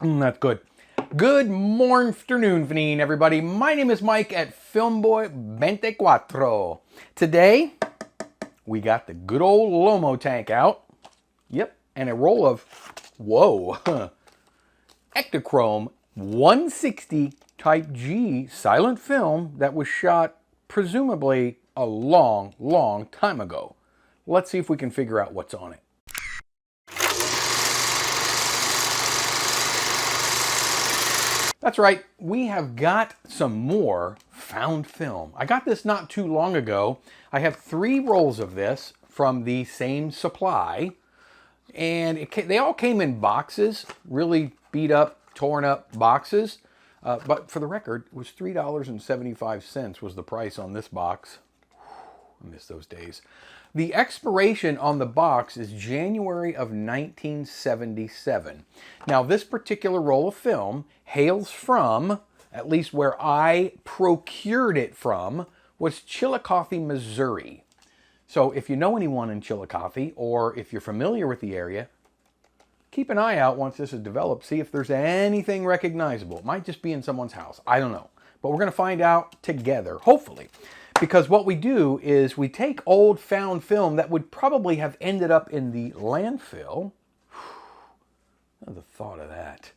That's good. Good morning, everybody. My name is Mike at Filmboy24. Today, we got the good old Lomo tank out. Yep, and a roll of, whoa, Ektachrome 160 Type G silent film that was shot presumably a long, long time ago. Let's see if we can figure out what's on it. That's right, we have got some more found film. I got this not too long ago. I have 3 rolls of this from the same supply, and they all came in boxes, really beat up, torn up boxes. But for the record, it was $3.75 was the price on this box. I miss those days. The expiration on the box is January of 1977. Now, this particular roll of film hails from, at least where I procured it from, was Chillicothe, Missouri. So if you know anyone in Chillicothe, or if you're familiar with the area, keep an eye out once this is developed. See if there's anything recognizable. It might just be in someone's house. I don't know. But we're going to find out together, hopefully. Because what we do is we take old found film that would probably have ended up in the landfill. The thought of that.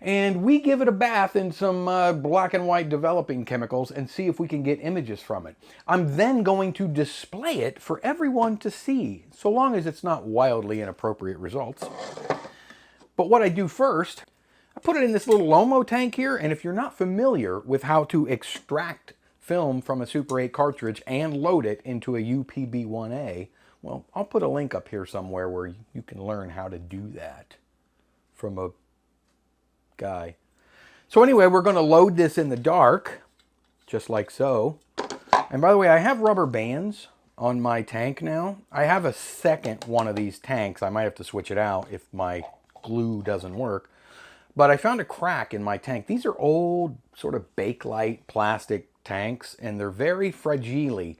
And we give it a bath in some black and white developing chemicals and see if we can get images from it. I'm then going to display it for everyone to see, so long as it's not wildly inappropriate results. But what I do first, I put it in this little Lomo tank here, and if you're not familiar with how to extract film from a Super 8 cartridge and load it into a UPB-1A, well, I'll put a link up here somewhere where you can learn how to do that from a guy. So anyway, we're going to load this in the dark, just like so. And by the way, I have rubber bands on my tank now. I have a second one of these tanks. I might have to switch it out if my glue doesn't work. But I found a crack in my tank. These are old sort of Bakelite plastic tanks, and they're very fragile.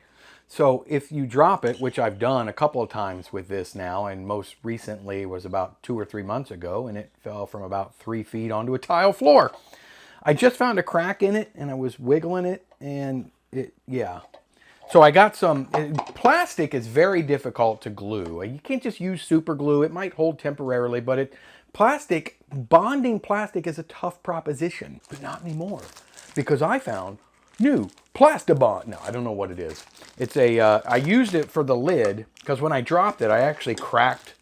So if you drop it, which I've done a couple of times with this now, and most recently was about 2 or 3 months ago, and it fell from about 3 feet onto a tile floor. I just found a crack in it, and I was wiggling it, and yeah. So I got some, plastic is very difficult to glue. You can't just use super glue. It might hold temporarily, but bonding plastic is a tough proposition, but not anymore. Because I found new Plastibond. No, I don't know what it is. It's I used it for the lid, because when I dropped it, I actually cracked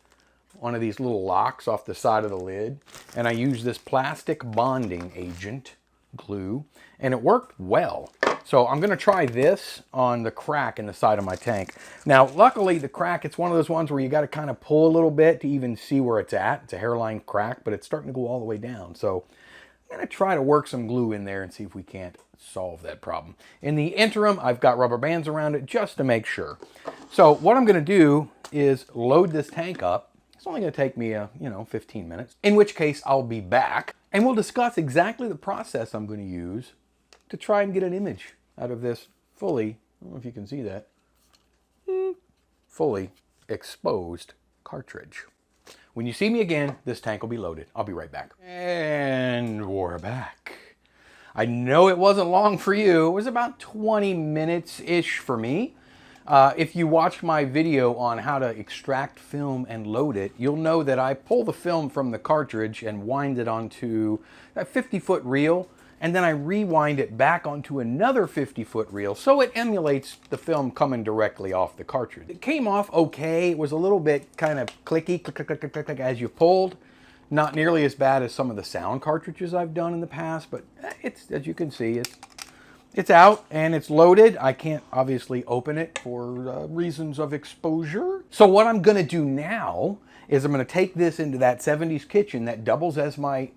one of these little locks off the side of the lid, and I used this plastic bonding agent glue, and it worked well. So I'm going to try this on the crack in the side of my tank. Now, luckily, the crack, it's one of those ones where you got to kind of pull a little bit to even see where it's at. It's a hairline crack, but it's starting to go all the way down. So I'm going to try to work some glue in there and see if we can't solve that problem. In the interim, I've got rubber bands around it just to make sure. So what I'm going to do is load this tank up. It's only going to take me, 15 minutes, in which case I'll be back, and we'll discuss exactly the process I'm going to use to try and get an image out of this fully, I don't know if you can see that, fully exposed cartridge. When you see me again, this tank will be loaded. I'll be right back. And we're back. I know it wasn't long for you. It was about 20 minutes-ish for me. If you watched my video on how to extract film and load it, you'll know that I pull the film from the cartridge and wind it onto a 50-foot reel, and then I rewind it back onto another 50-foot reel so it emulates the film coming directly off the cartridge. It came off okay. It was a little bit kind of clicky, click, click, click, click, click, as you pulled. Not nearly as bad as some of the sound cartridges I've done in the past, but it's, as you can see, it's out and it's loaded. I can't obviously open it for reasons of exposure. So what I'm going to do now is I'm going to take this into that 70s kitchen that doubles as my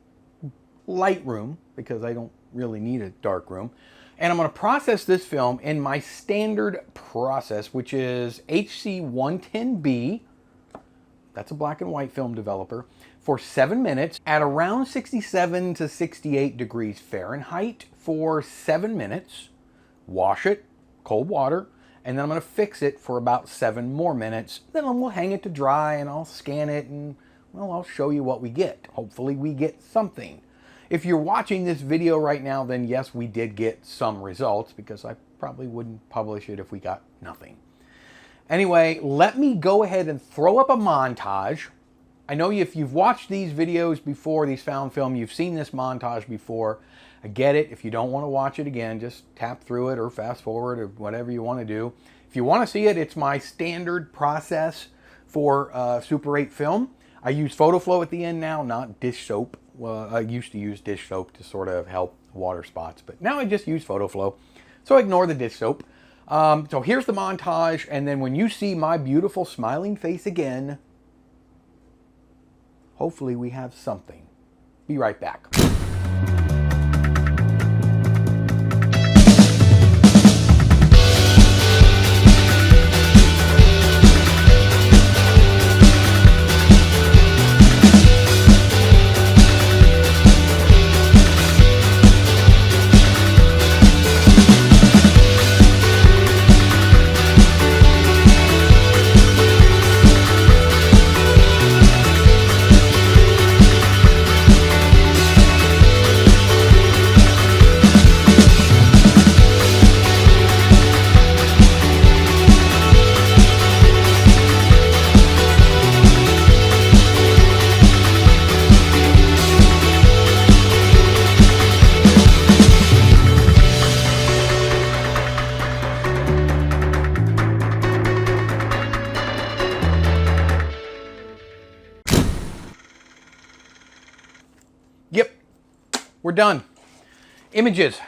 light room, because I don't really need a dark room. And I'm going to process this film in my standard process, which is HC110B. That's a black and white film developer, for 7 minutes at around 67 to 68 degrees Fahrenheit for 7 minutes. Wash it, cold water, and then I'm going to fix it for about 7 more minutes. Then we'll hang it to dry and I'll scan it and well, I'll show you what we get. Hopefully we get something. If you're watching this video right now, then yes, we did get some results, because I probably wouldn't publish it if we got nothing. Anyway, let me go ahead and throw up a montage. I know if you've watched these videos before, these found film, you've seen this montage before. I get it. If you don't want to watch it again, just tap through it or fast forward or whatever you want to do. If you want to see it, it's my standard process for Super 8 film. I use photo flow at the end now, not dish soap. Well, I used to use dish soap to sort of help water spots, but now I just use photo flow. So ignore the dish soap. So here's the montage, and then when you see my beautiful smiling face again, hopefully we have something. Be right back. Yep, we're done. Images,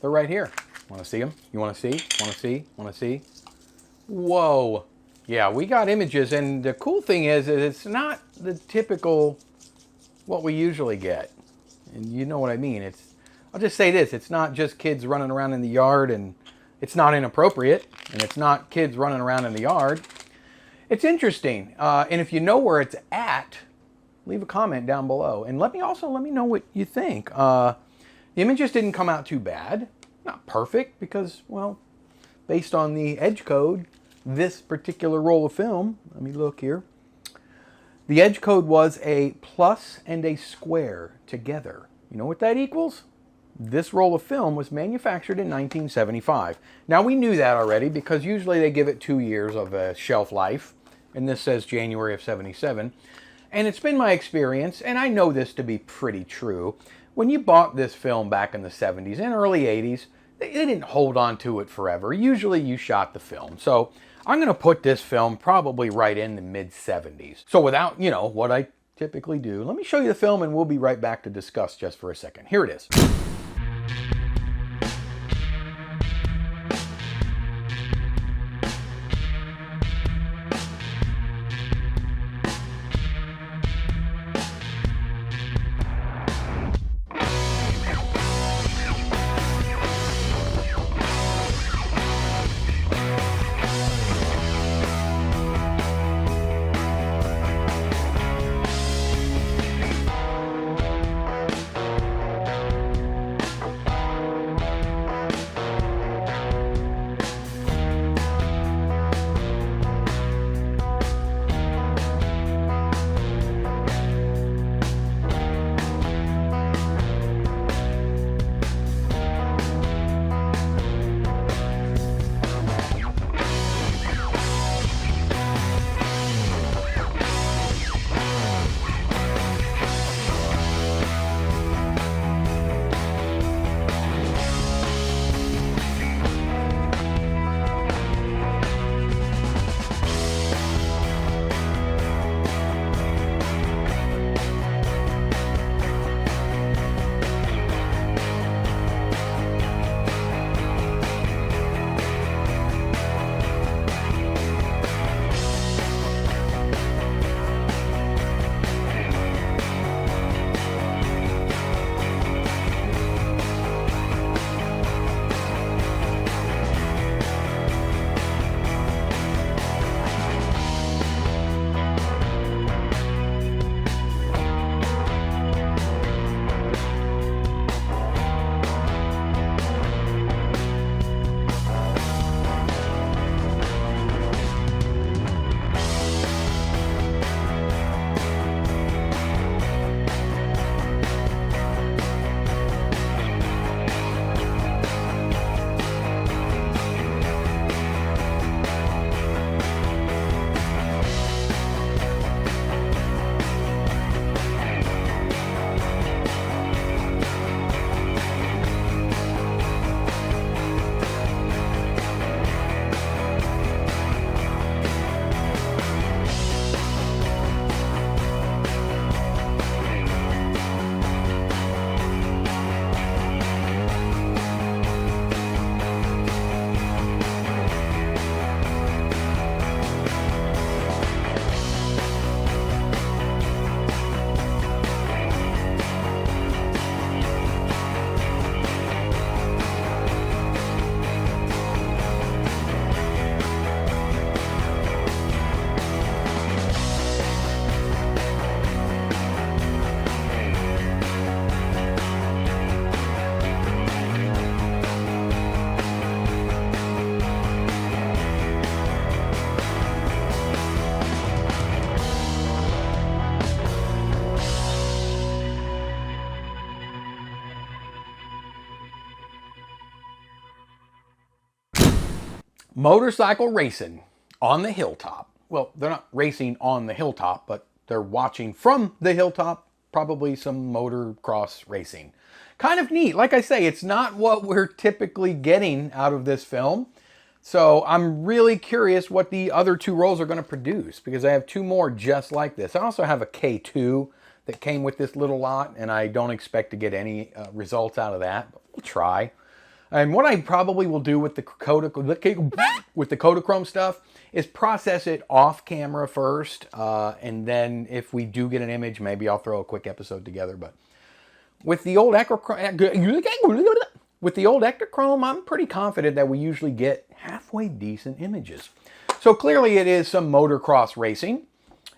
they're right here. Want to see them? You want to see? Want to see? Want to see? Whoa. Yeah, we got images, and the cool thing is it's not the typical what we usually get. And you know what I mean. I'll just say this, it's not just kids running around in the yard, and it's not inappropriate, and it's not kids running around in the yard. It's interesting, and if you know where it's at, leave a comment down below. And let me know what you think. The images didn't come out too bad. Not perfect, because, well, based on the edge code, this particular roll of film, let me look here. The edge code was a plus and a square together. You know what that equals? This roll of film was manufactured in 1975. Now, we knew that already, because usually they give it 2 years of a shelf life, and this says January of 77. And it's been my experience, and I know this to be pretty true, when you bought this film back in the 70s and early 80s, they didn't hold on to it forever. Usually you shot the film. So I'm going to put this film probably right in the mid-70s. So without, what I typically do, let me show you the film, and we'll be right back to discuss just for a second. Here it is. motorcycle racing on the hilltop. Well, they're not racing on the hilltop, but they're watching from the hilltop, probably some motocross racing. Kind of neat. Like I say, it's not what we're typically getting out of this film. So I'm really curious what the other two rolls are going to produce, because I have two more just like this. I also have a K2 that came with this little lot, and I don't expect to get any results out of that, but we'll try. And what I probably will do with the Ektachrome stuff is process it off camera first, and then if we do get an image, maybe I'll throw a quick episode together. But with the old Ektachrome, I'm pretty confident that we usually get halfway decent images. So clearly it is some motocross racing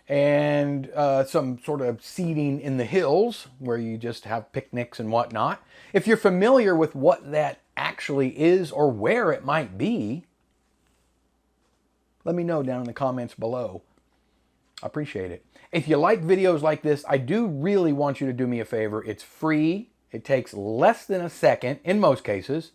and some sort of seating in the hills where you just have picnics and whatnot. If you're familiar with what that actually is or where it might be, let me know down in the comments below. I appreciate it. If you like videos like this, I do really want you to do me a favor. It's free. It takes less than a second in most cases.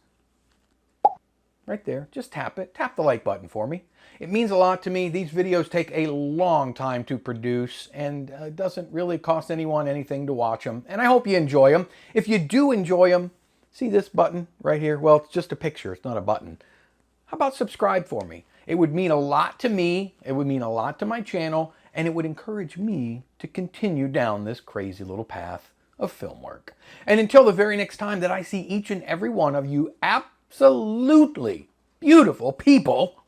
Right there, just tap it. Tap the like button for me. It means a lot to me. These videos take a long time to produce, and it doesn't really cost anyone anything to watch them. And I hope you enjoy them. If you do enjoy them, see this button right here? Well, it's just a picture. It's not a button. How about subscribe for me? It would mean a lot to me. It would mean a lot to my channel, and it would encourage me to continue down this crazy little path of film work. And until the very next time that I see each and every one of you absolutely beautiful people,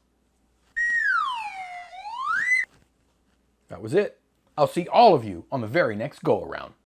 that was it. I'll see all of you on the very next go-around.